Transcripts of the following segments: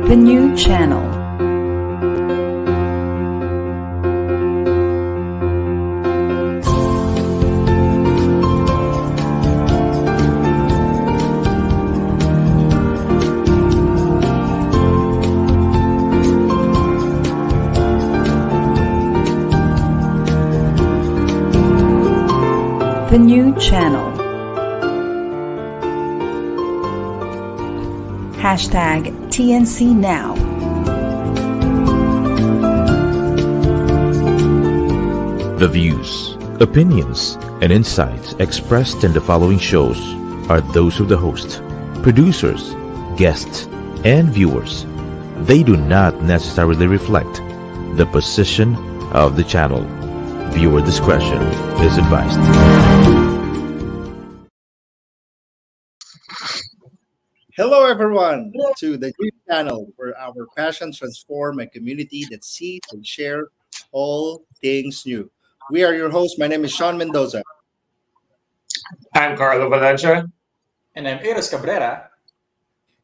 The new channel. The new channel. Hashtag TNCNow. The views, opinions, and insights expressed in the following shows are those of the host, producers, guests, and viewers. They do not necessarily reflect the position of the channel. Viewer discretion is advised. Hello, everyone, to the new channel where our passion transform a community that sees and share all things new. We are your hosts. My name is Shan Mendoza. I'm Carlo Valencia. And I'm Aaros Cabrera.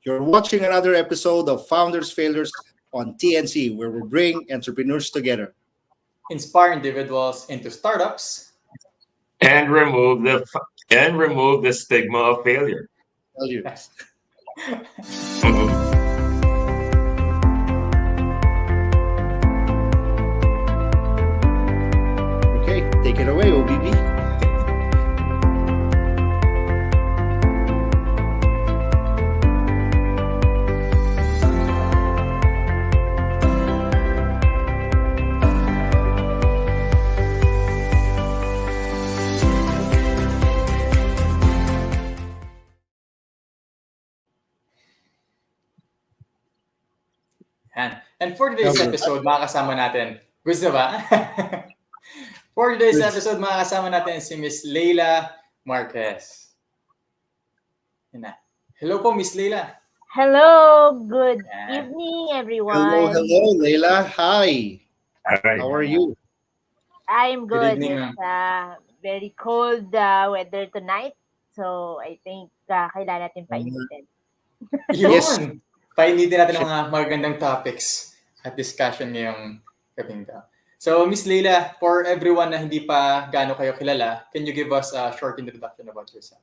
You're watching another episode of Founders Failures on TNC, where we bring entrepreneurs together. Inspire individuals into startups And remove the stigma of failure. Tell you. Yes. Okay, take it away, OBB. And for today's episode, makakasama natin. Gusto ba? For today's episode, makakasama natin si Miss Leila Marquez. Yan na. Hello po, Miss Leila. Hello, good evening, everyone. Hello, Leila. Hi. All right. How are you? I'm Good good. evening, It's very cold weather tonight. So, I think kailangan natin painitin. Yes. Yun. Painitin natin ang mga magagandang topics at discussion ngayong gabing daw. So, Miss Leila, for everyone na hindi pa gaano kayo kilala, can you give us a short introduction about yourself?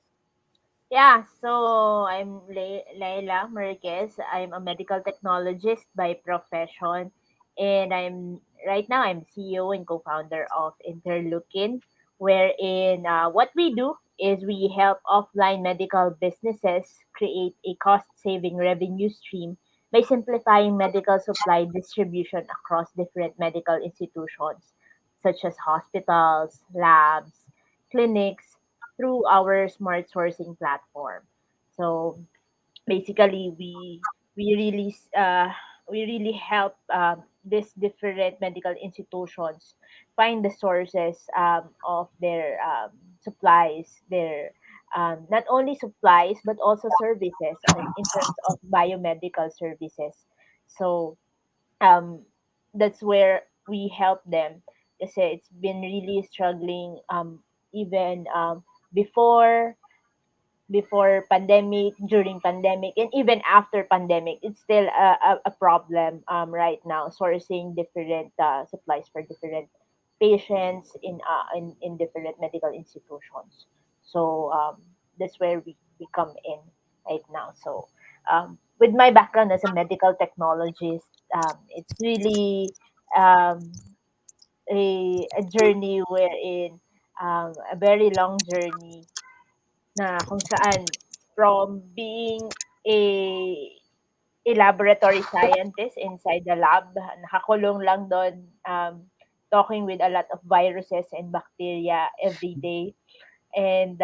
Yeah, so I'm Leila Marquez. I'm a medical technologist by profession. And right now I'm CEO and co-founder of Interlookin, wherein what we do is we help offline medical businesses create a cost-saving revenue stream by simplifying medical supply distribution across different medical institutions, such as hospitals, labs, clinics, through our smart sourcing platform. So basically, we really help these different medical institutions find the sources of their supplies, their not only supplies but also services in terms of biomedical services. So um, that's where we help them. Kasi it's been really struggling even before before pandemic, during pandemic, and even after pandemic. It's still a problem right now, sourcing different supplies for different patients in different medical institutions. So that's where we come in right now. So with my background as a medical technologist, it's really um, a journey wherein a very long journey na kung saan from being a laboratory scientist inside the lab, nakakulong lang doon, talking with a lot of viruses and bacteria every day. And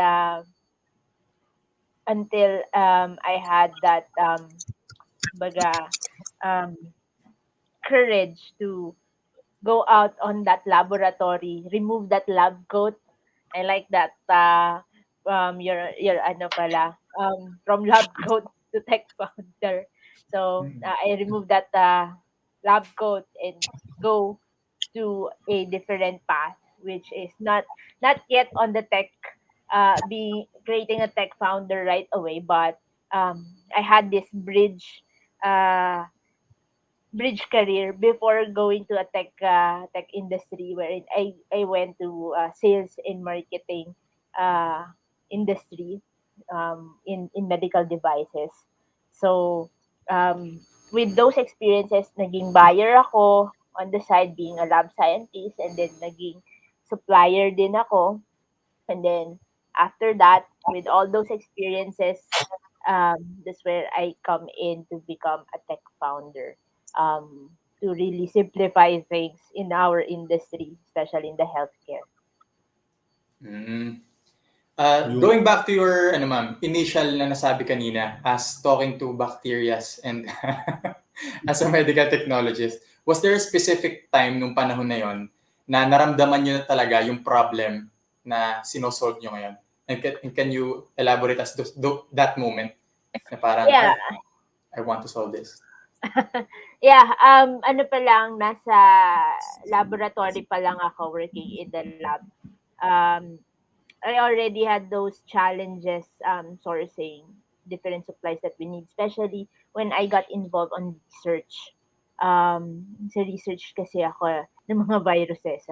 until I had that baga, um, courage to go out on that laboratory, remove that lab coat. I like that your ano pala from lab coat to tech founder. So I removed that lab coat and go to a different path, which is not yet on the tech, being creating a tech founder right away, but I had this bridge uh, bridge career before going to a tech industry, wherein I went to sales and marketing uh, industry in medical devices. So um, with those experiences, naging buyer ako on the side being a lab scientist, and then naging supplier din ako. And then after that, with all those experiences, that's where I come in to become a tech founder, to really simplify things in our industry, especially in the healthcare. Mm. You Going back to your ma'am, initial na nasabi kanina as talking to bacterias and as a medical technologist, was there a specific time nung panahon na yon na naramdaman nyo na talaga yung problem na sinosolve nyo ngayon? And can you elaborate as that moment na parang, Yeah. I want to solve this? Yeah, ano pa lang, nasa laboratory pa lang ako working in the lab. Um, I already had those challenges sourcing different supplies that we need, especially when I got involved on research. Sa research kasi ako ng mga viruses,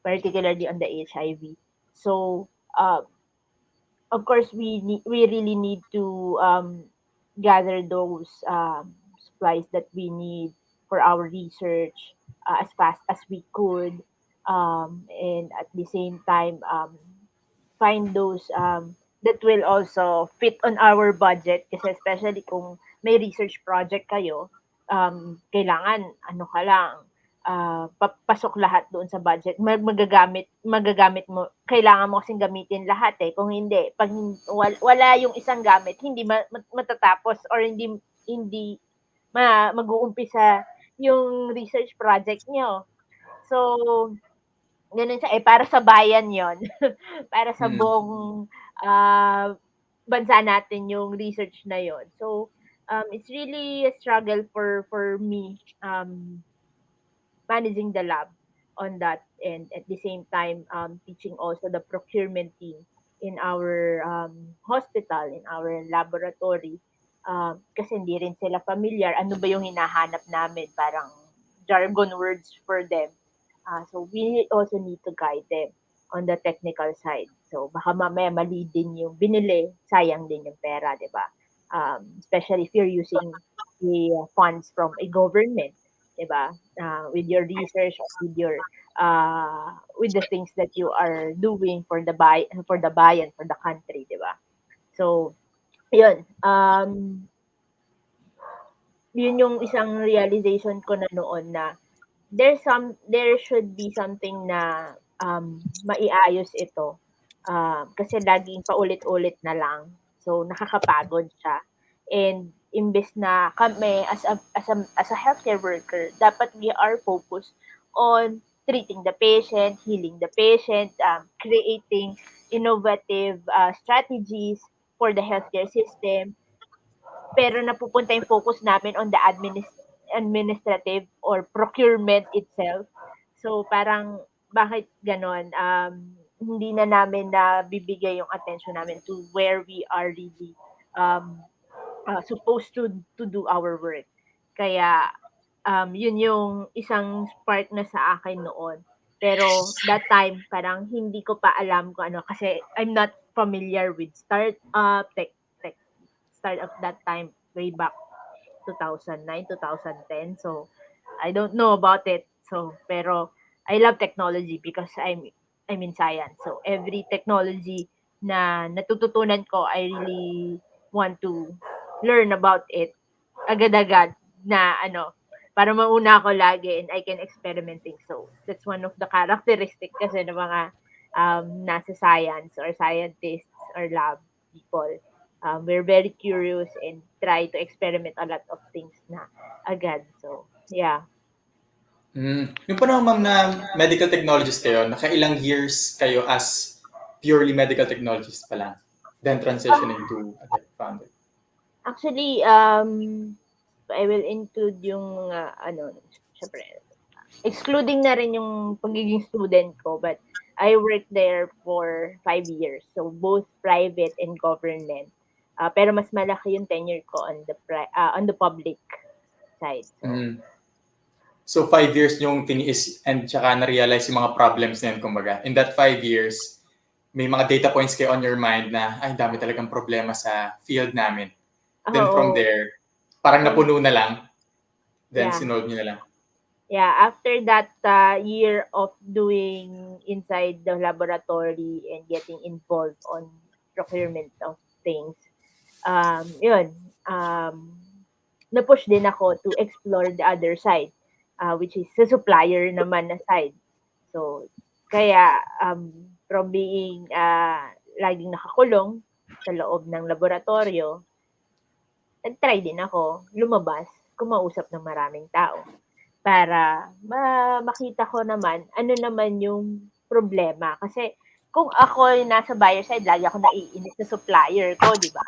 particularly on the HIV. So, of course, we really need to gather those supplies that we need for our research as fast as we could, and at the same time find those that will also fit on our budget, kasi especially kung may research project kayo, kailangan ano ka lang, pasok lahat doon sa budget. Magagamit mo, kailangan mo kasing gamitin lahat eh. Kung hindi, pag wala yung isang gamit, hindi matatapos, or hindi mag-uumpisa yung research project nyo. So, ganun siya. Eh, para sa bayan yon para sa Mm. buong ah, bansa natin yung research na yon. So, it's really a struggle for me managing the lab on that, and at the same time teaching also the procurement team in our hospital, in our laboratory, kasi hindi rin sila familiar ano ba yung hinahanap namin, parang jargon words for them. So we also need to guide them on the technical side. So baka mamaya mali din yung binili, sayang din yung pera, di ba? Especially if you're using the funds from a government, di ba? With your research, with the things that you are doing for the bayan, for the country, di ba? So, yun. Yun yung isang realization ko na noon, na there should be something na maiayos ito. Kasi laging paulit-ulit na lang. So nakakapagod siya. And imbes na kami as a healthcare worker, dapat we are focused on treating the patient, healing the patient, creating innovative strategies for the healthcare system, pero napupunta yung focus namin on the administrative or procurement itself. So parang bakit ganon? Hindi na namin nabibigay yung attention namin to where we are really um, supposed to do our work. Kaya yun yung isang spark na sa akin noon. Pero that time, parang hindi ko pa alam kung ano, kasi I'm not familiar with tech startup that time, way back 2009, 2010. So, I don't know about it. So, pero I love technology because I'm in science. So, every technology na natututunan ko, I really want to learn about it agad-agad, na para mauna ako lagi and I can experiment things. So, that's one of the characteristic kasi ng mga nasa science or scientists or lab people. We're very curious and try to experiment a lot of things na agad. So, yeah. Yung pa naman, ma'am, na medical technologist kayo, nakailang years kayo as purely medical technologist pa lang, then transitioning to a tech founder? Actually, I will include yung syempre, excluding na rin yung pagiging student ko, but I worked there for 5 years. So, both private and government. Pero mas malaki yung tenure ko on the public side. So, So 5 years yung tiniis and tsaka na-realize yung mga problems na yun, kumbaga. In that 5 years, may mga data points kayo on your mind na, ay, dami talagang problema sa field namin. Then from Oo. there, parang Then, napuno na lang. Then yeah. sinolve nyo na lang. Yeah, after that year of doing inside the laboratory and getting involved on procurement of things, yun, na-push din ako to explore the other side, which is the supplier naman na side. So, kaya from being laging nakakulong sa loob ng laboratorio, nag-try din ako lumabas, kumausap ng maraming tao para makita ko naman ano naman yung problema. Kasi kung ako yung nasa buyer side, lagi ako naiinis sa supplier ko, di ba?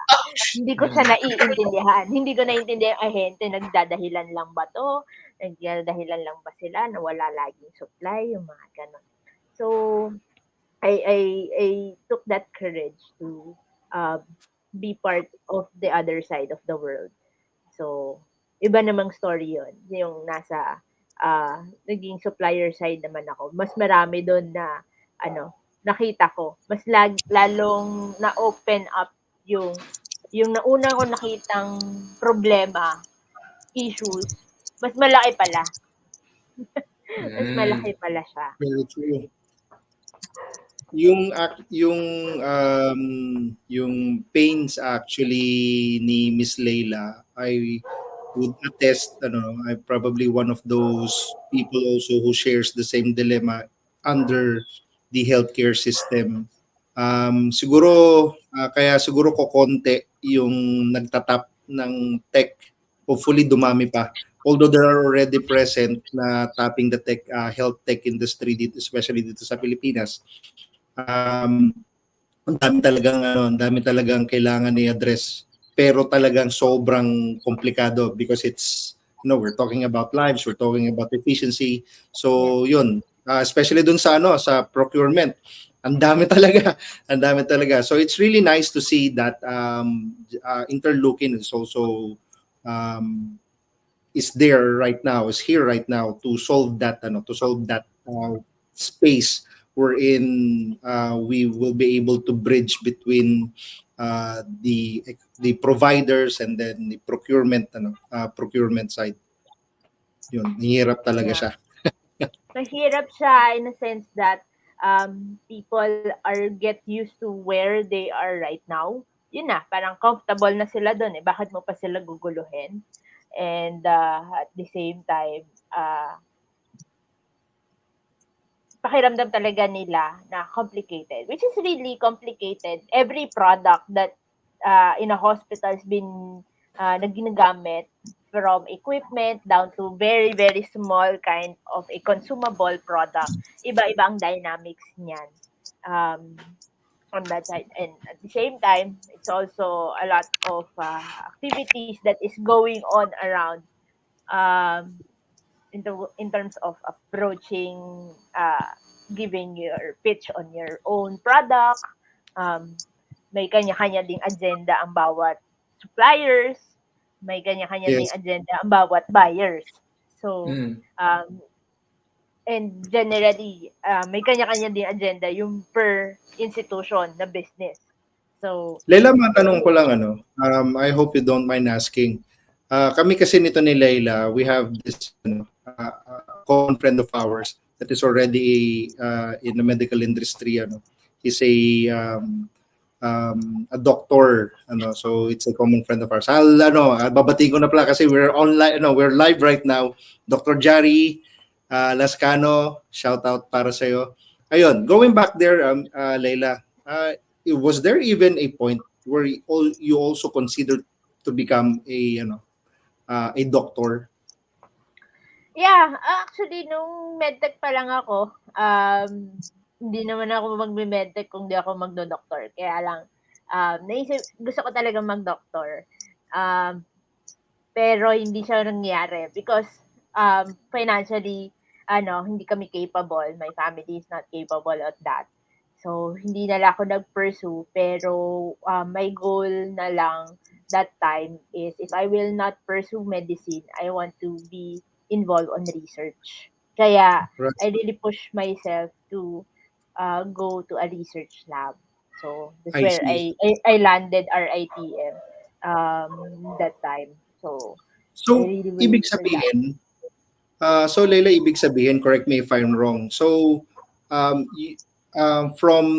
Hindi ko siya naiintindihan. Hindi ko naiintindihan, ay, hente, nagdadahilan lang ba to? Nagdadahilan lang ba sila na wala laging supply? Yung mga ganon. So, I took that courage to be part of the other side of the world. So, iba namang story yun. Yung nasa naging supplier side naman ako. Mas marami doon na nakita ko. Mas lalong na-open up yung nauna ko nakitang problema, issues, mas malaki pala. Mas malaki pala siya. Very true. Yung pains actually ni Miss Leila, I would attest, I'm probably one of those people also who shares the same dilemma under the healthcare system. Siguro kaya siguro ko konti yung nagtatap ng tech. Hopefully dumami pa. Although there are already present na tapping the health tech industry dito, especially dito sa Pilipinas. Ang dami talagang kailangan i-address, pero talagang sobrang komplikado because it's we're talking about lives, we're talking about efficiency. So yun, especially dun sa sa procurement, ang dami talaga. So it's really nice to see that interleukin is also is here right now to solve that space wherein we will be able to bridge between the providers and then the procurement side. Yun, hirap talaga siya. Mahirap siya in a sense that people are get used to where they are right now. Yun na, parang comfortable na sila doon eh. Bakit mo pa sila guguluhin? And at the same time, pakiramdam talaga nila na complicated, which is really complicated. Every product that in a hospital has been ginagamit, from equipment down to very, very small kind of a consumable product. Iba-iba ang dynamics niyan on that side. And at the same time, it's also a lot of activities that is going on around in terms of approaching, giving your pitch on your own product. May kanya-kanya ding agenda ang bawat suppliers. May kanya-kanya ding agenda ang bawat buyers. So, and generally, may kanya-kanya ding agenda yung per institution na business. So, Leila, matanong ko lang I hope you don't mind asking. Kami kasi nito ni Leila, we have this common friend of ours that is already in the medical industry. He's a doctor, so it's a common friend of ours. Babatiin ko na pala kasi we're online, we're live right now. Dr. Jari Lascano, shout out para sa iyo. Ayun, going back there, Leila, was there even a point where you also considered to become a doctor? Yeah, actually nung medtech pa lang ako, hindi naman ako magme-medtech kung di ako magdo-doktor. Kaya lang, gusto ko talaga mag-doktor. Pero hindi siya nangyari because financially, hindi kami capable. My family is not capable of that. So, hindi na lang ako nag-pursue. Pero my goal na lang that time is if I will not pursue medicine, I want to be involved on research. Kaya Right. I really push myself to go to a research lab. So that's I where see. I landed RITM that time. So I So, really ibig wait for that. sabihin, so Leila, ibig sabihin, correct me if I'm wrong. So, from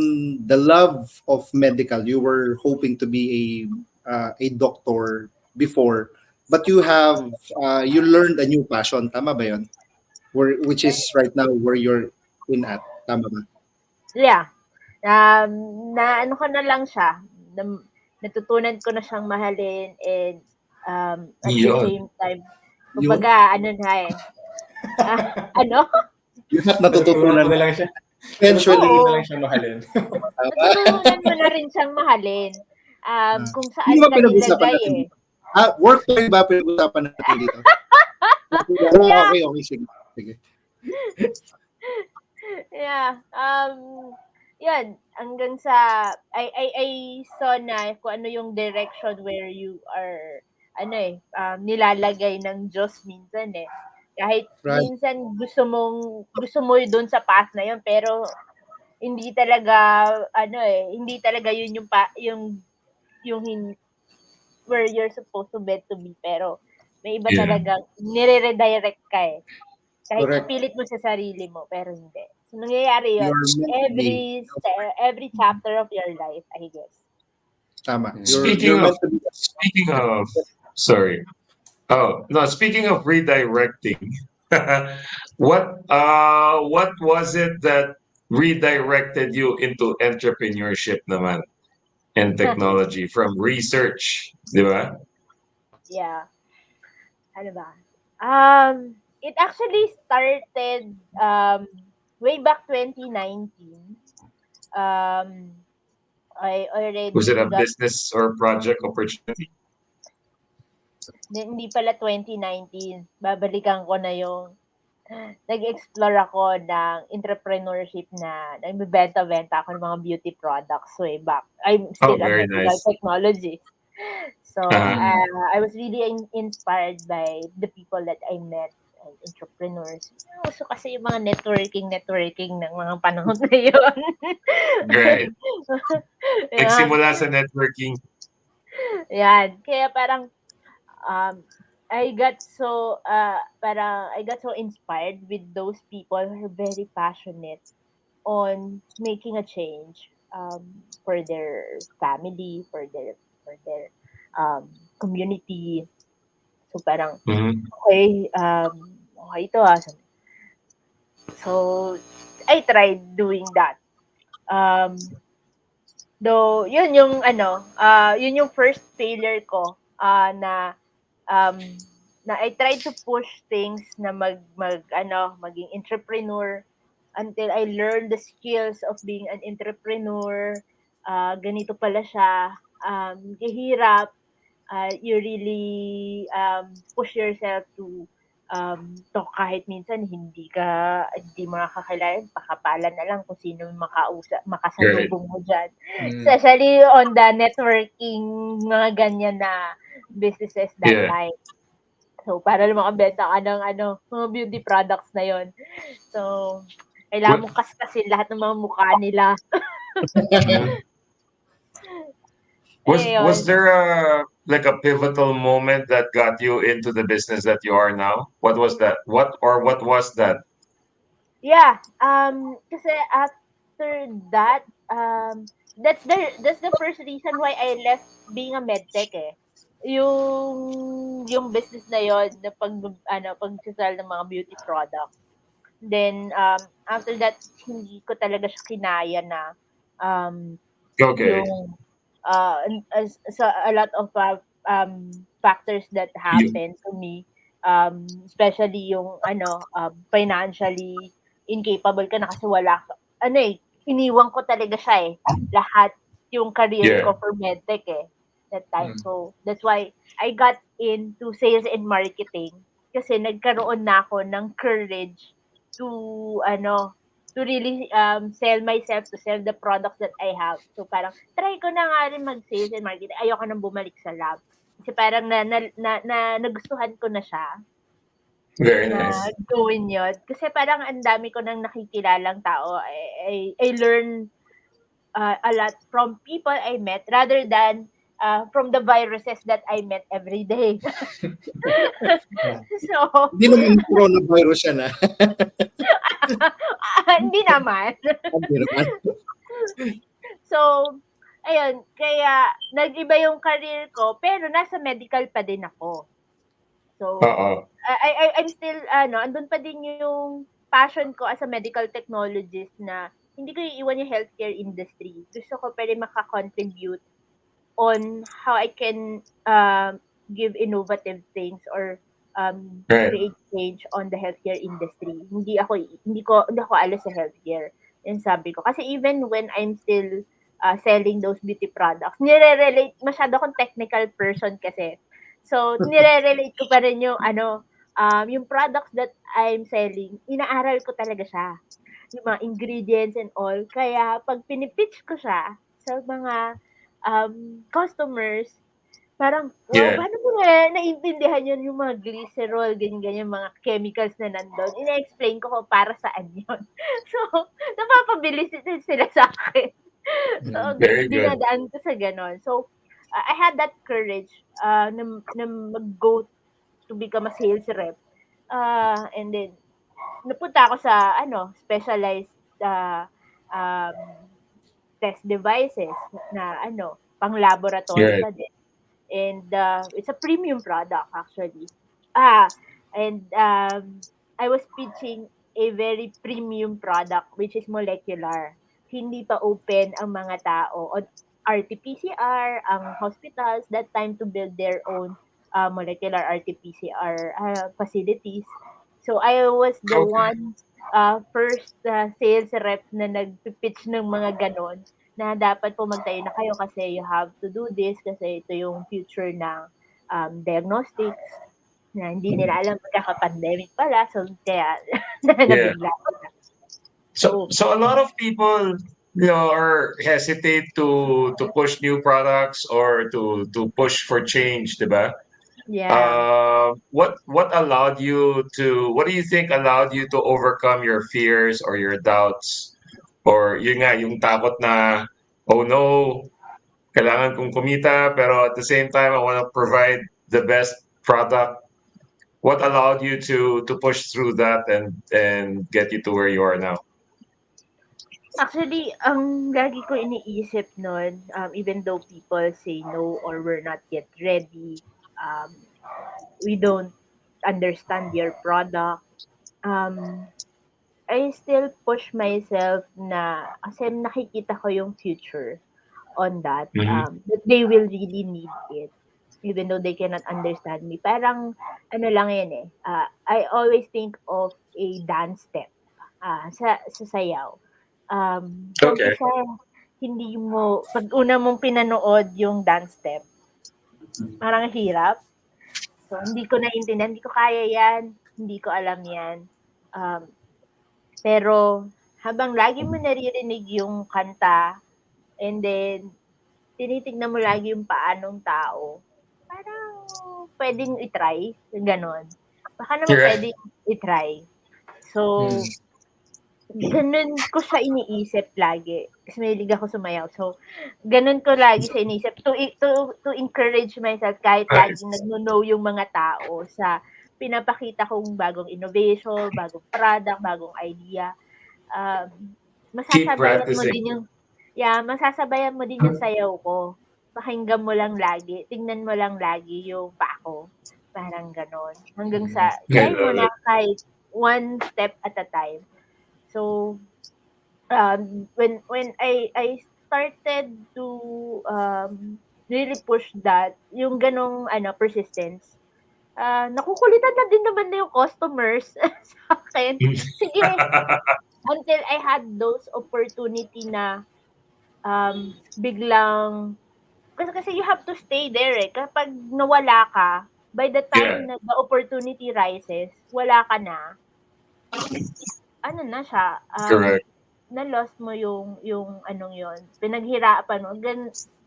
the love of medical, you were hoping to be a doctor before, but you learned a new passion. Tama ba yun? Which is right now where you're in at. Tama ba? Yeah. Na ano ko na lang siya, natutunan ko na siyang mahalin and at the Yun. same time, Yun. kumbaga ano na ah, ano? Lahat Natutunan mo natututunan na mo. lang siya. Natutunan mo Eventually, na lang Oo, siya mahalin. tama. natutunan mo na rin siyang mahalin, kung Hindi saan ba ka pinag-usapan nilagay natin eh. dito? Work pa rin ba pinag-usapan natin dito? Yeah, Okay, okay, sige. Sige. yeah, yun, hanggang sa I saw na kung ano yung direction where you are nilalagay ng Diyos minsan eh. Kahit Right. minsan gusto mo doon sa path na yun pero hindi talaga hindi talaga yun yung where you're supposed to meant to be pero may iba Yeah. talagang nire-redirect ka eh. Kahit Correct. ipilit mo sa sarili mo, pero hindi. So, nangyayari yun. You're meant to be. Every chapter of your life, I guess. Tama. You're Speaking of meant to be. speaking of sorry. Oh no, speaking of redirecting, what was it that redirected you into entrepreneurship naman and technology from research, di ba? Yeah. Ano ba? It actually started way back 2019. Um, I Was it already a got business or project opportunity? hindi pala 2019. Babalikan ko na yung nag-explore ako ng entrepreneurship na nagbebenta-benta ako ng mga beauty products way back. I'm Oh, still a very medical nice. technologist. So, Uh-huh. I was really inspired by the people that I met and entrepreneurs. Uso kasi yung mga networking ng mga panahon na yun. Great. Yeah. Nagsimula sa networking. Yan. Kaya parang um, I got so inspired with those people who are very passionate on making a change for their family, for their community. So parang Mhm. okay, okay ito ah. So I tried doing that. Um, though yun yung first failure ko um, na I tried to push things na maging entrepreneur until I learned the skills of being an entrepreneur. Ganito pala siya. Kahirap. You really push yourself to kahit minsan hindi mo nakakilala, pakapalan na lang kung sino yung Great. makasalubong mo dyan. Mm. Especially on the networking, mga ganyan na businesses that Yeah. time. So, para lang makabenta ka ng mga beauty products na yon. So, kailangan What, mong kaskasin lahat ng mga mukha nila. mhm. Was Ayun. there a pivotal moment that got you into the business that you are now? What was that? What was that? Yeah, kasi after that, that's the first reason why I left being a medtech eh. Yung business na yon na pagsisell ng mga beauty products. Then after that hindi ko talaga siya kinaya na um Okay. yung sa a lot of factors that You, happened to me, especially yung financially incapable ka na kasi wala ka iniwan ko talaga siya eh, lahat yung career yeah. ko for medtech eh, that time. Mm. So, that's why I got into sales and marketing kasi nagkaroon na ako ng courage to to really sell myself, to sell the products that I have. So parang try ko na nga rin mag-sales and marketing. Ayoko nang bumalik sa lab. Kasi parang nagustuhan ko na siya. Very na nice. gawin yun. Kasi parang ang dami ko nang nakikilalang tao. I learn a lot from people I met rather than from the viruses that I met every day. So, Hindi naman coronavirus yan, ha? hindi naman. Hindi naman. So, ayun, kaya nag-iba yung career ko, pero nasa medical pa din ako. So, Oo. I'm still, andun pa din yung passion ko as a medical technologist na hindi ko iiwan yung healthcare industry. Gusto ko pa rin makakontribute on how I can give innovative things or Right. create change on the healthcare industry. Hindi ako alis sa healthcare. Yung sabi ko. Kasi even when I'm still selling those beauty products, nire-relate, masyado akong technical person kasi. So, nire-relate ko pa rin yung yung products that I'm selling, inaaral ko talaga siya. Yung mga ingredients and all. Kaya pag pinipitch ko siya sa mga customers, parang, wow, Yeah. paano mo naiintindihan yun yung mga glycerol, ganyan-ganyan, mga chemicals na nandun. Ina-explain ko kung para saan yun. So, napapabilis din sila sa akin. So, Very good. dinadaan ko sa ganon. So, I had that courage na mag-go to become a sales rep. And then, napunta ako sa, specialized um, test devices na, pang-laboratory Right. pa din. And it's a premium product actually. Ah, and I was pitching a very premium product which is molecular. Hindi pa open ang mga tao on RT-PCR, ang hospitals that time to build their own molecular RT-PCR facilities. So I was the Okay. one first sales rep na nagpi-pitch ng mga ganon na dapat po magtayo na kayo kasi you have to do this kasi ito yung future ng diagnostics na hindi nila alam magkaka-pandemic pala. So, kaya Yeah. nabigla ko na. So a lot of people, are hesitate to push new products or to push for change, diba? Yeah. What do you think allowed you to overcome your fears or your doubts? Or yun nga, yung takot na, oh no, kailangan kong kumita, pero at the same time, I want to provide the best product. What allowed you to push through that and get you to where you are now? Actually, ang lagi ko iniisip nun, even though people say no or we're not yet ready, we don't understand your product, um, I still push myself na kasi nakikita ko yung future on Mhm. that they will really need it even though they cannot understand me. Parang ano lang yan eh. I always think of a dance step sa sayaw. Sa Okay. umpisa, pag una mong pinanood yung dance step, parang hirap. So, hindi ko naintindihan, hindi ko kaya yan, hindi ko alam yan. Um, pero habang lagi mo naririnig yung kanta, and then tinitignan mo lagi yung paanong tao, parang puwedeng i-try, gano'n. Baka naman Yeah. puwedeng i-try. So, Hmm. gano'n ko siya iniisip lagi, kasi mahilig ako sumayaw. So, gano'n ko lagi siya iniisip to encourage myself kahit laging Nice. nagno-no yung mga tao sa pinapakita kong bagong innovation, bagong product, bagong idea. Um, Keep masasabayan mo practicing. din masasabayan mo din yung sayaw ko. Pakinggan mo lang lagi, tingnan mo lang lagi yung paa ko, parang gano'n. Hanggang sa I try mo love na it. kahit one step at a time. So, when I started to really push that, yung gano'ng persistence, nakukulitan na din naman na yung customers sa akin. Sige, until I had those opportunity na biglang kasi you have to stay there eh. Kapag nawala ka, by the Yeah, time na the opportunity rises, wala ka na, ano na siya, correct. na-lost mo yung anong yon pinaghirapan mo.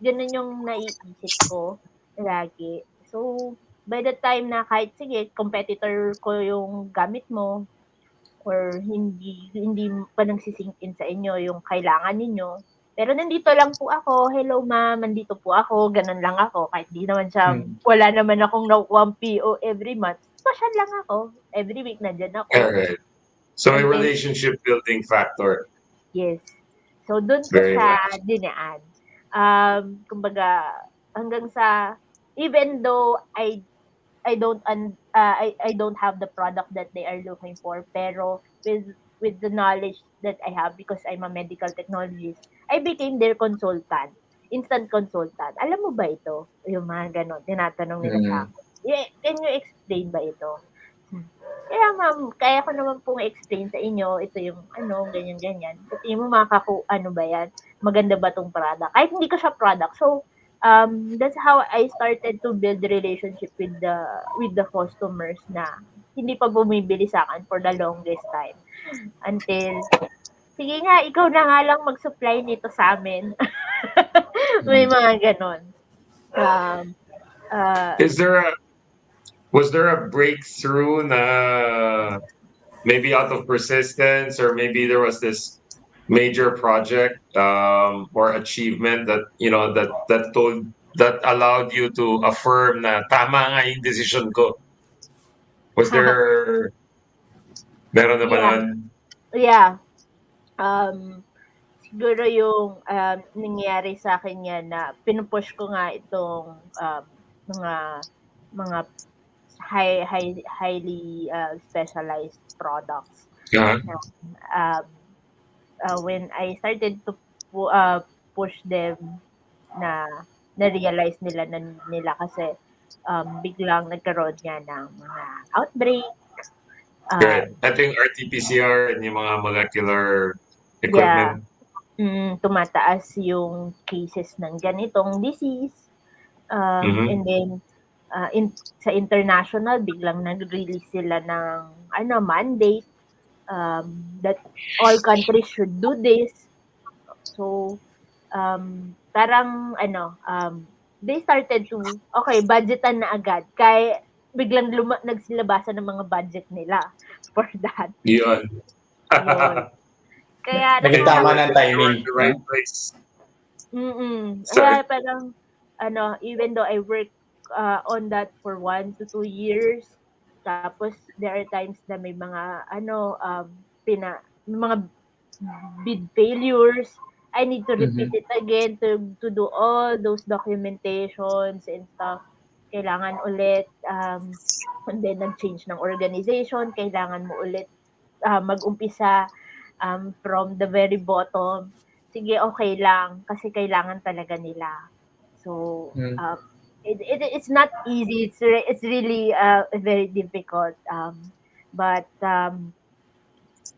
Ganun yung naiisip ko lagi. So, by the time na kahit sige, competitor ko yung gamit mo, or hindi pa nagsisink in sa inyo yung kailangan ninyo. Pero nandito lang po ako, hello ma'am, nandito po ako, ganun lang ako. Kahit di naman siya, wala naman akong nakukuha PO every month. Pasyal lang ako. Every week nandyan ako. Alright. So a Until, relationship building factor. yes. So, doon ko Very siya nice. dinaan. Kumbaga, hanggang sa, even though I don't have the product that they are looking for, pero with the knowledge that I have, because I'm a medical technologist, I became their consultant, instant consultant. Alam mo ba ito? Yung mga ganon, tinatanong nila sa akin. Yeah, can you explain ba ito? Kaya ma'am, kaya ko naman pong explain sa inyo, ito yung ano, ganyan-ganyan. Sa tingin mo ano ba yan? Maganda ba tong product? Kahit hindi ko siya product. So, that's how I started to build the relationship with the customers na hindi pa bumibili sa akin for the longest time. Until, sige nga, ikaw na nga lang mag-supply nito sa amin. May mga ganon. Is there a Was there a breakthrough na maybe out of persistence, or maybe there was this major project or achievement that that allowed you to affirm na tama nga yung decision ko? Was there meron na ba Yeah. nun? Yeah. Siguro yung nangyari sa akin yan na pinupush ko nga itong mga mga highly specialized products. Uh-huh. Um, when I started to push them, na na-realize nila na nila kasi biglang nagkaroon nga ng mga outbreak. Right. I think RT-PCR and yung mga molecular Yeah. equipment. Tumataas yung cases ng ganitong disease. And then, sa international, biglang nag-release sila ng mandate that all countries should do this. So, parang they started to, okay, budgetan na agad. Kaya biglang nagsilabasan ng mga budget nila for that. Yun. Yun. Kaya Nagtama ng You were timing. in the right place. Kaya parang even though I work on that for 1 to 2 years, tapos there are times na may mga mga bid failures. I need to repeat it again to do all those documentations and stuff. Kailangan ulit and then nag-change ng organization, kailangan mo ulit mag-umpisa from the very bottom. Sige, okay lang kasi kailangan talaga nila. So, it's not easy. It's really very difficult. But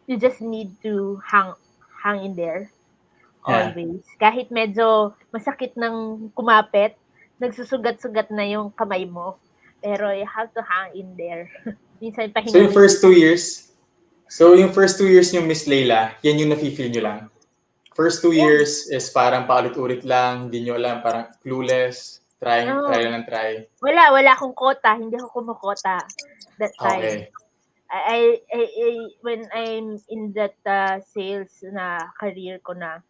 you just need to hang in there always. Kahit medyo masakit ng kumapit, nagsusugat-sugat na yung kamay mo. Pero you have to hang in there. Minsan So pahinga. yung first 2 years yung Miss Leila, yan yung nafe-feel nyo lang? First 2 years is parang paulit-ulit lang, hindi nyo alam, parang clueless, try lang ng try. Wala akong quota, hindi ako kumukota that time. Okay. I when I'm in that sales na career ko na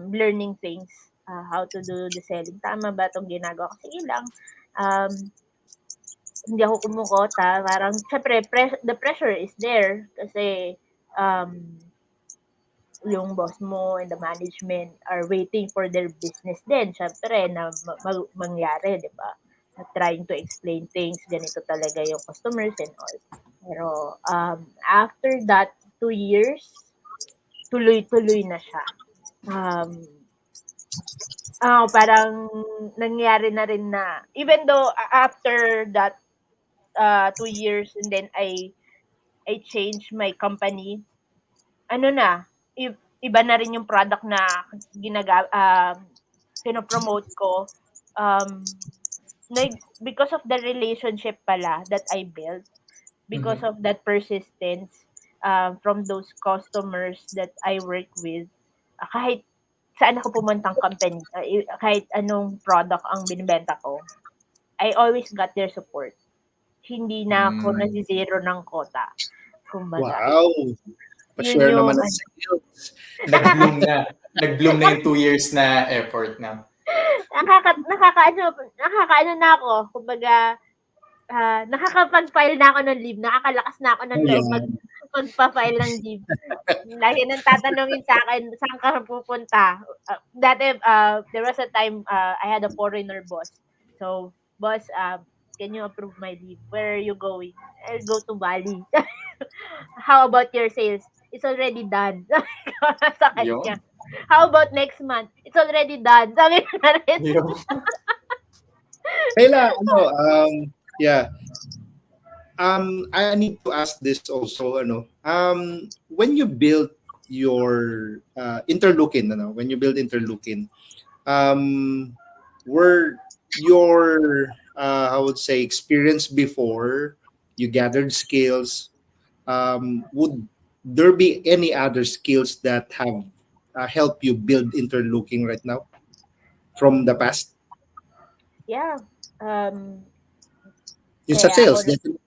learning things, how to do the selling, tama ba itong ginagawa ko? Sige lang. Hindi ako kumukota. Parang, syempre, the pressure is there kasi yung boss mo and the management are waiting for their business din. Syempre, na mangyari, di ba? Trying to explain things, ganito talaga yung customers and all. Pero, after that 2 years, tuloy-tuloy na siya. Parang nangyari na rin na, even though after that 2 years and then I changed my company, iba na rin yung product na pinopromote ko. Because of the relationship pala that I built, because of that persistence from those customers that I work with, kahit saan ako pumuntang company, kahit anong product ang binibenta ko, I always got their support. hindi na ako Mm. nasi-zero ng quota. Kumbaga, Wow. yun Pa-share yung naman ng skills. Nag-bloom na. Nag-bloom na yung 2 years na effort na. nakakaano na ako. Kumbaga, nakakapag-file na ako ng leave, nakakalakas na ako ng loob Ayan. magpa-file ng leave. Lagi nang tatanungin sa akin, saan ka pupunta? Dati, there was a time, I had a foreigner boss. So, boss, can you approve my leave? Where are you going? I'll go to Bali. How about your sales? It's already done. Sabi ko sa kanya. Yun. How about next month? It's already done. Sabi ko na rin. Yun. Kayla, yeah. I need to ask this also, when you build your interleukin, when you build interleukin, were your I would say experience before you gathered skills, would there be any other skills that have helped you build interleukin right now from the past? Yeah. Yung sa Kaya ako, sales, definitely,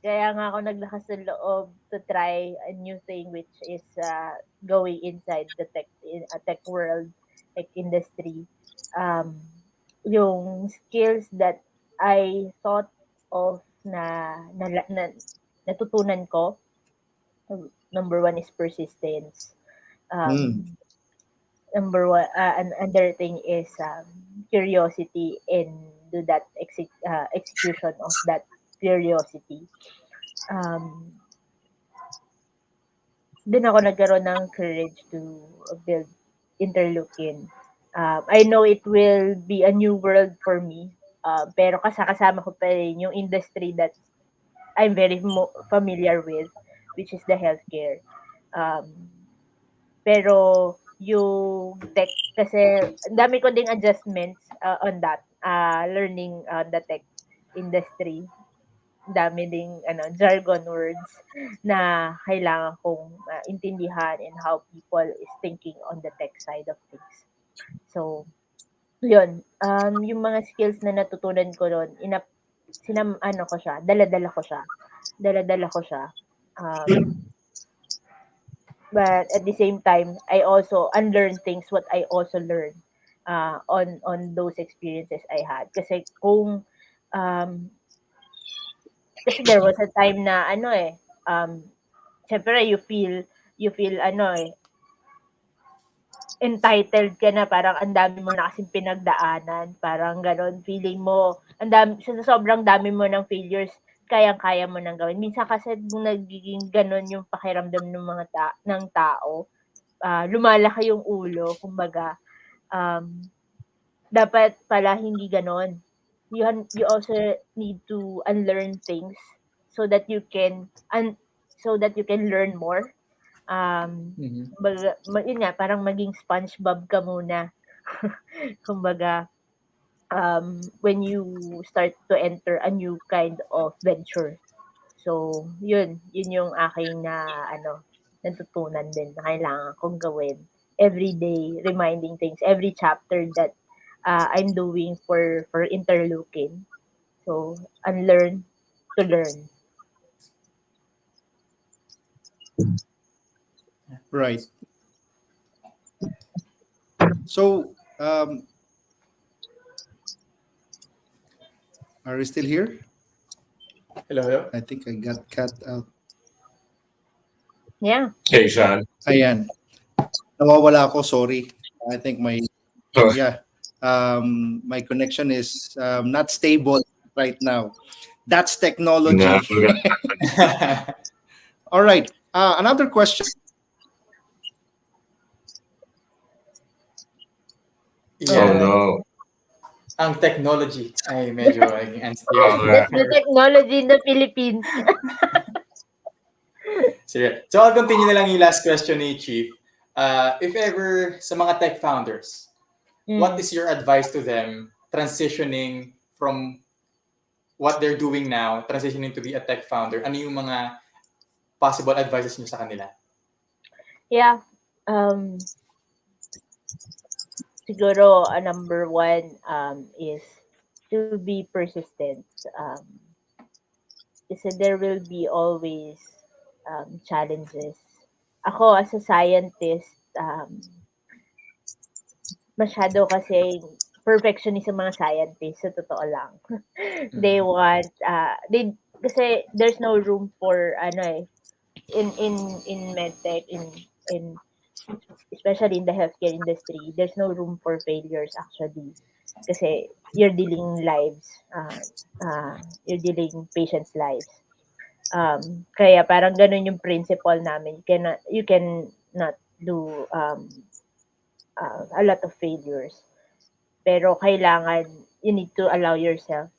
kaya nga ako naglakas ng loob to try a new thing which is going inside the tech world, tech industry. Um, yung skills that I thought of na natutunan ko, number one is persistence. Um, Number one, another thing is curiosity and do that execution of that curiosity. Din ako nagkaroon ng courage to build interleukin. I know it will be a new world for me, pero kasama ko pa rin yung industry that I'm very familiar with, which is the healthcare. Pero yung tech kasi ang dami ko ding adjustments on that learning the tech industry. Dami ding jargon words na kailangan kong intindihan and how people is thinking on the tech side of things. So, yun. Yung mga skills na natutunan ko doon, dala-dala ko siya. But at the same time, I also unlearn things what I also learned on those experiences I had. Kasi there was a time na syempre you feel entitled ka na, parang ang dami mo na kasing pinagdaanan, parang gano'n, feeling mo, sa sobrang dami mo ng failures, kayang-kaya mo nang gawin. Minsan kasi nung nagiging gano'n yung pakiramdam ng ng tao, lumalaki yung ulo, kumbaga, dapat pala hindi gano'n. You also need to unlearn things so that you can learn more. Yun nga, parang maging SpongeBob ka muna. Kumbaga, when you start to enter a new kind of venture. So, yun yung aking natutunan din na kailangan kong gawin every day, reminding things, every chapter that I'm doing for interleukin. So, unlearn to learn. Right. So, are we still here? Hello. I think I got cut out. Yeah. Hey, Shan. Ayan. Nawawala ako, sorry. I think my connection is not stable right now. That's technology. All right. Another question. Oh no. Ang technology ay medyo naging unstable. The technology in the Philippines. Sige. So I'll continue na lang yung last question ni Chief. If ever sa mga tech founders, what is your advice to them transitioning from what they're doing now, transitioning to be a tech founder? Ano yung mga possible advices niyo sa kanila? Yeah. Siguro number one is to be persistent. Kasi there will be always challenges. Ako as a scientist, masyado kasi perfectionist ang mga scientists sa totoo lang. They want they kasi there's no room for ano eh in medtech in especially in the healthcare industry, there's no room for failures actually. Kasi you're dealing lives, you're dealing patients' lives. Kaya parang ganun yung principle namin. You can not do a lot of failures. Pero kailangan, you need to allow yourself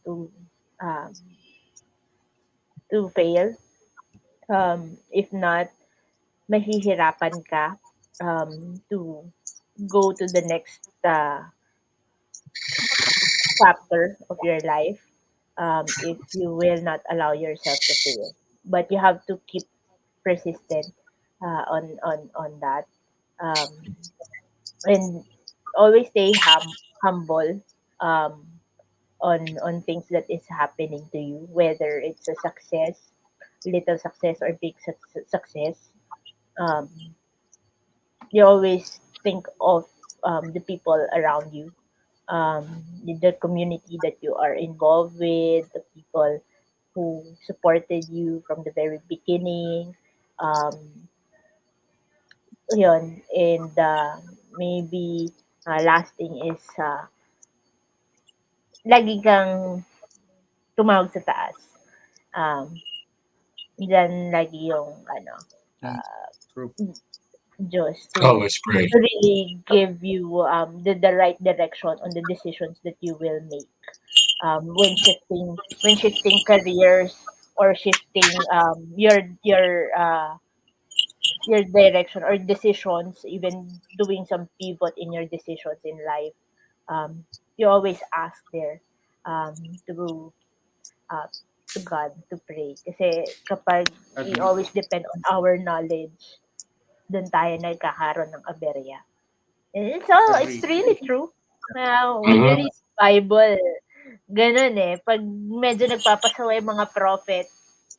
um, to fail. If not, mahihirapan ka to go to the next chapter of your life if you will not allow yourself to fail. But you have to keep persistent on that, um, and always stay humble on things that is happening to you, whether it's a success, little success, or big success. Um, you always think of the people around you, the community that you are involved with, the people who supported you from the very beginning. Um, Yun. And maybe last thing is lagi kang tumawag sa taas. Um, Diyan lagi yung ano, Yeah, uh, true. Diyos Always pray. to really give you the right direction on the decisions that you will make when shifting careers or shifting your direction or decisions, even doing some pivot in your decisions in life. You always ask there to uh, to God to pray. Kasi kapag we Agree. always depend on our knowledge, doon tayo nagkakaroon ng aberya. And it's Agree. really true. When you Mhm. read Bible, ganun eh. Pag medyo nagpapasaway yung mga prophet,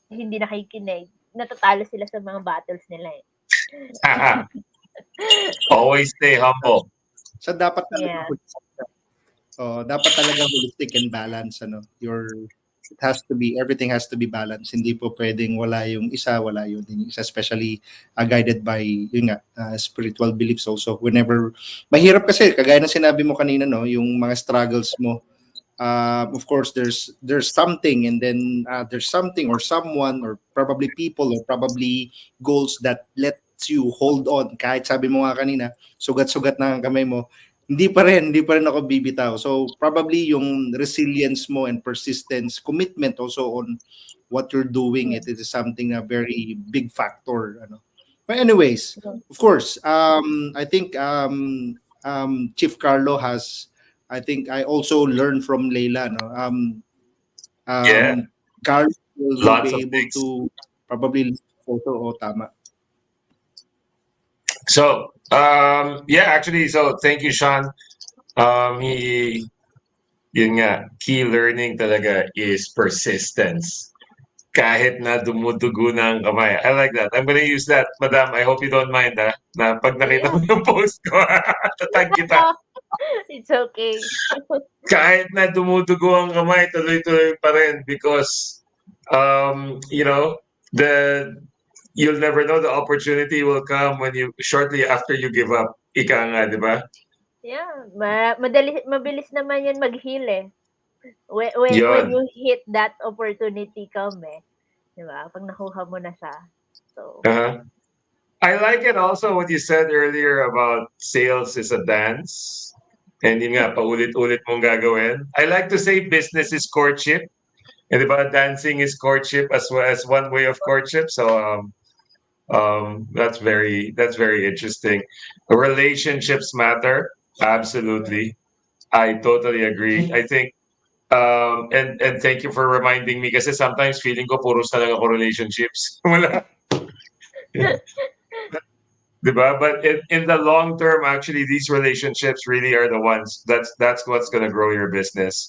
hindi nakikinig, natatalo sila sa mga battles nila eh. Always stay humble. So dapat talaga Yeah. dapat talaga holistic and balance ano. It has to be everything has to be balanced. Hindi po pwedeng wala yung isa, especially guided by yun nga spiritual beliefs also. Whenever mahirap kasi kagaya ng sinabi mo kanina no, yung mga struggles mo, of course there's something, and then there's something or someone or probably people or probably goals that lets you hold on kahit sabi mo nga kanina sugat-sugat na ang kamay mo, hindi pa rin ako bibitaw. So probably yung resilience mo and persistence, commitment also on what you're doing, it is something a very big factor ano. But anyways, of course, I think Chief Carlo has, I think I also learned from Leila. No? Yeah, Carl will lots be of able things. to probably photo o tama. So, yeah, actually, so thank you, Sean. He, yun nga, key learning talaga is persistence. Kahit na dumudugo na ang kamay. I like that. I'm gonna use that, madam. I hope you don't mind, ha? Na pag nakita Yeah. mo yung post ko, tatag kita. It's okay. Kahit na dumudugo ang kamay, tuloy-tuloy pa rin because, you know, the you'll never know, the opportunity will come when you shortly after you give up. Ika nga, di ba? Yeah, mabilis naman 'yan mag-heal eh. When Yun. you hit that opportunity come eh, 'di ba? Pag nakuha mo na siya. So, Uh-huh. I like it also what you said earlier about sales is a dance. And yun nga, paulit-ulit mong gagawin. I like to say business is courtship. And di ba, dancing is courtship as well as one way of courtship. So that's very interesting. Relationships matter. Absolutely. I totally agree. I think and thank you for reminding me kasi sometimes feeling ko puros na lang ako relationships. Wala. 'Di ba? But in the long term, actually, these relationships really are the ones that's what's gonna grow your business.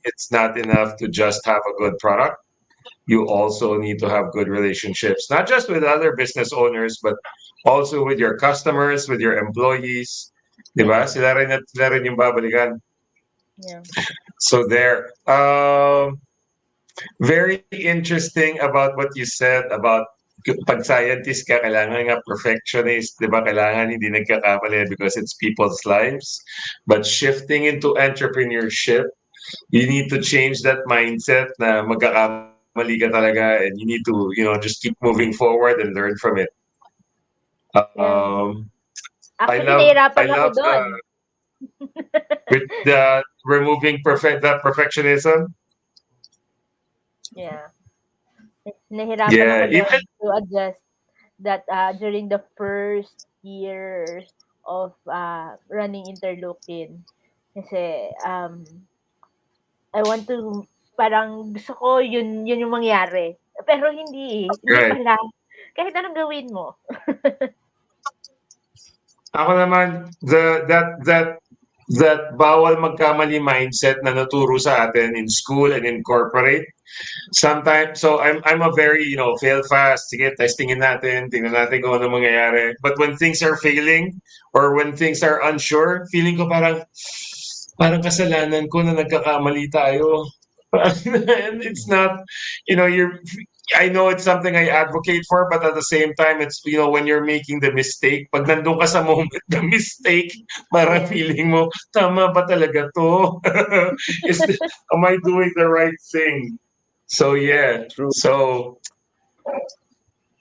It's not enough to just have a good product. You also need to have good relationships, not just with other business owners, but also with your customers, with your employees. Diba? Sila rin yung babalikan. Yeah. So there. Very interesting about what you said about pag scientist ka, kailangan nga perfectionist, di ba? Kailangan hindi nagkakamali because it's people's lives. But shifting into entrepreneurship, you need to change that mindset na magkakamali ka talaga and you need to, just keep moving forward and learn from it. Yeah. Um, I Actually, love I nahirapan ako love doon. with the removing that perfectionism. Yeah. Nahirapan ako Yeah, doon even to adjust that during the first years of running Interleukin. Kasi I want to, parang gusto ko yun yung mangyari. Pero hindi, hindi right. pala. Kahit anong gawin mo. Ako naman, that bawal magkamali mindset na naturo sa atin in school and in corporate. Sometimes, so I'm a very, fail fast. Sige, testingin natin, tingnan natin kung ano mangyayari. But when things are failing or when things are unsure, feeling ko parang kasalanan ko na nagkakamali tayo. And it's not, you're I know it's something I advocate for, but at the same time, it's, when you're making the mistake, pag nandun ka sa moment, the mistake, parang Yeah. feeling mo, tama ba talaga to? Am I doing the right thing? So, yeah. True. So,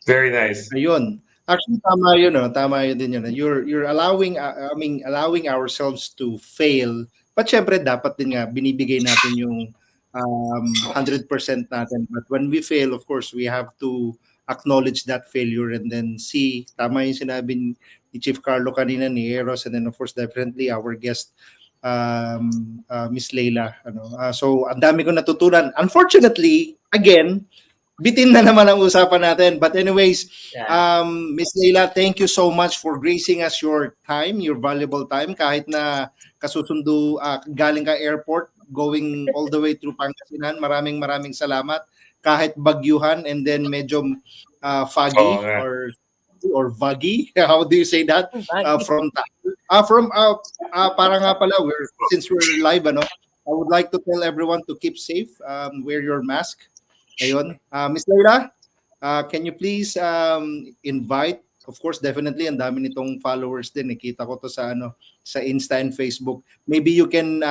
very nice. Ayun. Actually, tama yun, no? Tama yun din yun. You're allowing, allowing ourselves to fail. But syempre, dapat din nga, binibigay natin yung 100% natin. But when we fail, of course, we have to acknowledge that failure and then see, tama yung sinabi ni Chief Carlo kanina, ni Aaros, and then of course, definitely our guest, Miss Leila. So, ang dami ko natutunan. Unfortunately, again, bitin na naman ang usapan natin. But anyways, Yeah. Miss Leila, thank you so much for gracing us your time, your valuable time. Kahit na kasusundo, galing ka airport, going all the way through Pangasinan, maraming salamat. Kahit bagyuhan and then medyo Oo foggy nga. or vuggy. How do you say that? Bagay. Para nga pala, since we're live, I would like to tell everyone to keep safe, wear your mask. Ayun. Miss Leila, can you please invite, of course, definitely, ang dami nitong followers din. Nakita ko to sa Insta and Facebook. Maybe you can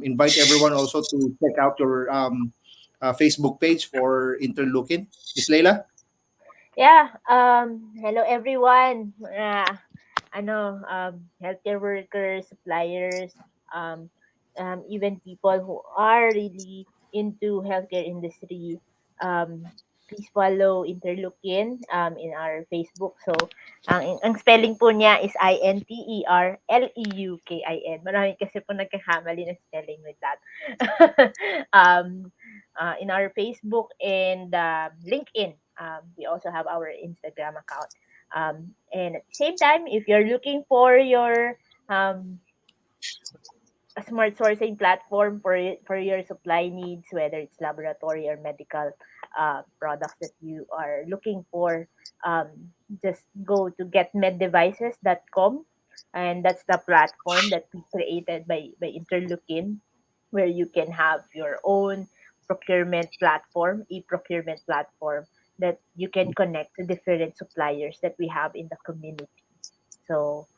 invite everyone also to check out your Facebook page for Interleukin. Miss Leila? Yeah, hello everyone. Healthcare workers, suppliers, um, even people who are really into healthcare industry. Um, please follow Interleukin in our Facebook. So, ang spelling po niya is Interleukin. Marami kasi po nagkakamali na spelling with that. In our Facebook and LinkedIn. We also have our Instagram account. And at the same time, if you're looking for your a smart sourcing platform for your supply needs, whether it's laboratory or medical products that you are looking for, just go to getmeddevices.com, and that's the platform that we created by Interleukin, where you can have your own e-procurement platform that you can connect to different suppliers that we have in the community. So,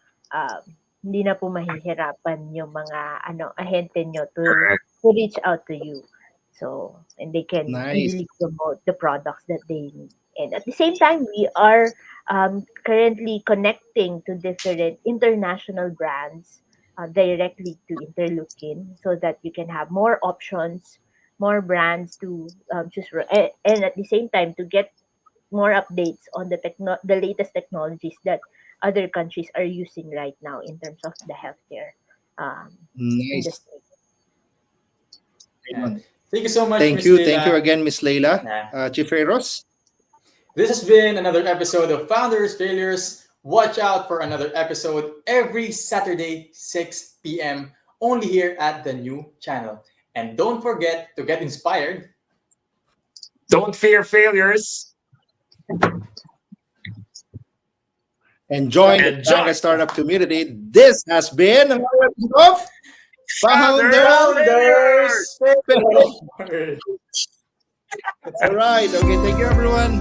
hindi na po mahihirapan yung mga ahente nyo to reach out to you. So, and they can Nice. easily promote the products that they need. And at the same time, we are currently connecting to different international brands directly to Interleukin, so that you can have more options, more brands to choose from, and at the same time to get more updates on the latest technologies that other countries are using right now in terms of the healthcare Nice. industry. Yeah. Thank you so much, Thank Miss you. Leila. Thank you again, Miss Leila. Yeah. Chief Aaros? This has been another episode of Founders Failures. Watch out for another episode every Saturday, 6 p.m. only here at the new channel. And don't forget to get inspired. Don't fear failures. And join the Bangka Startup community. This has been another episode of Founders! All right. Okay. Thank you, everyone.